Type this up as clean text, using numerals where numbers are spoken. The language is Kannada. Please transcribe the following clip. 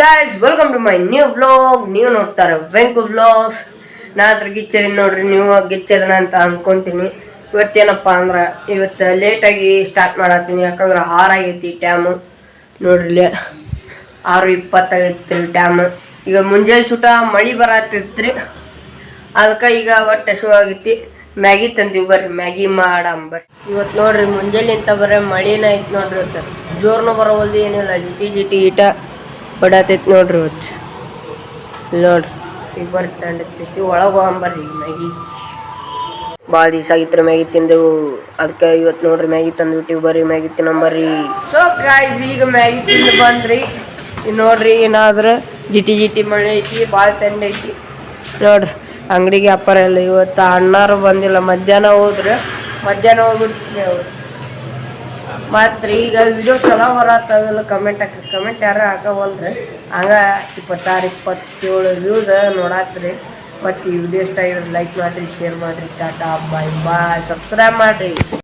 Guys welcome to my new vlog. ನೀವು ನೋಡ್ತಾರೆ ವೆಂಕು ವ್ಲಾಗ್ಸ್. ನಾ ಹತ್ರ ಗಿಚ್ಚದಿನ ನೋಡ್ರಿ, ನೀವು ಗಿಚ್ಚದನ ಅಂತ ಅಂದ್ಕೊಂತೀನಿ. ಇವತ್ತೇನಪ್ಪ ಅಂದ್ರೆ ಇವತ್ತು ಲೇಟಾಗಿ ಸ್ಟಾರ್ಟ್ ಮಾಡತ್ತೀನಿ, ಯಾಕಂದ್ರೆ 6 ಆಗೈತಿ ಟೈಮು. ನೋಡ್ರಿ 6:20 ಆಗೈತಿ ಟೈಮು. ಈಗ ಮುಂಜಾನೆ ಚೂಟ ಮಳೆ ಬರತ್ತಿತ್ರಿ, ಅದಕ್ಕೆ ಈಗ ಒಟ್ಟು ಶೂ ಆಗೈತಿ. ಮ್ಯಾಗಿ ತಂದೀವಿ, ಬರ್ರಿ ಮ್ಯಾಗಿ ಮಾಡಂಬರ್ರಿ. ಇವತ್ತು ನೋಡ್ರಿ ಮುಂಜಾನೆ ಅಂತ ಬರೀ ಮಳಿನ ಐತಿ ನೋಡ್ರಿ. ಇವತ್ತು ಜೋರ್ನು ಬರೋವಲ್ದು, ಏನಿಲ್ಲ, ಜಿಟಿ ಜಿಟಿ ಈಟ ಬಡತೈತಿ ನೋಡ್ರಿ. ಇವತ್ತು ನೋಡ್ರಿ ಈಗ ಬರ್ರಿ ತಂಡೈತಿ, ಒಳಗೆ ಹೋಗಂಬರ್ರಿ. ಮ್ಯಾಗಿ ಭಾಳ ದಿವಸ ಆಗಿತ್ತು ಮ್ಯಾಗಿ ತಿಂದೆವು, ಅದಕ್ಕೆ ಇವತ್ತು ನೋಡ್ರಿ ಮ್ಯಾಗಿ ತಂದುಬಿಟ್ಟಿವಿ. ಬರ್ರಿ ಮ್ಯಾಗಿ ತಿನ್ನಂಬರ್ರಿ. ಸೊ ಗಾಯ್ಸ್ ಈಗ ಮ್ಯಾಗಿ ತಿಂದು ಬಂದ್ರಿ. ನೋಡ್ರಿ ಏನಾದ್ರೆ ಜಿಟಿ ಜಿಟಿ ಮಳೆ ಐತಿ, ಭಾಳ ತಂಡ ಐತಿ ನೋಡ್ರಿ. ಅಂಗಡಿಗೆ ವ್ಯಾಪಾರ ಇಲ್ಲ ಇವತ್ತು. ಅಣ್ಣಾರು ಬಂದಿಲ್ಲ, ಮಧ್ಯಾಹ್ನ ಹೋದ್ರೆ ಹೋಗ್ಬಿಡ್ತೀನಿ ಅವ್ರು. ಮತ್ತು ಈಗ ವಿಡಿಯೋ ಚಲೋ ಬರತ್ತಾವೆಲ್ಲ ಕಮೆಂಟ್ ಹಾಕ್ರಿ. ಕಮೆಂಟ್ ಯಾರು ಹಾಕವಲ್ರಿ, ಹಂಗೆ 26-27 ವ್ಯೂಸ್ ನೋಡಾತ್ರಿ. ಮತ್ತು ಈ ವಿಡಿಯೋ ಇಷ್ಟ ಆಗಿರೋದು ಲೈಕ್ ಮಾಡಿರಿ, ಶೇರ್ ಮಾಡಿರಿ. ಟಾಟಾ ಬಾಯ್ ಬಾಯ್. ಸಬ್ಸ್ಕ್ರೈಬ್ ಮಾಡಿರಿ.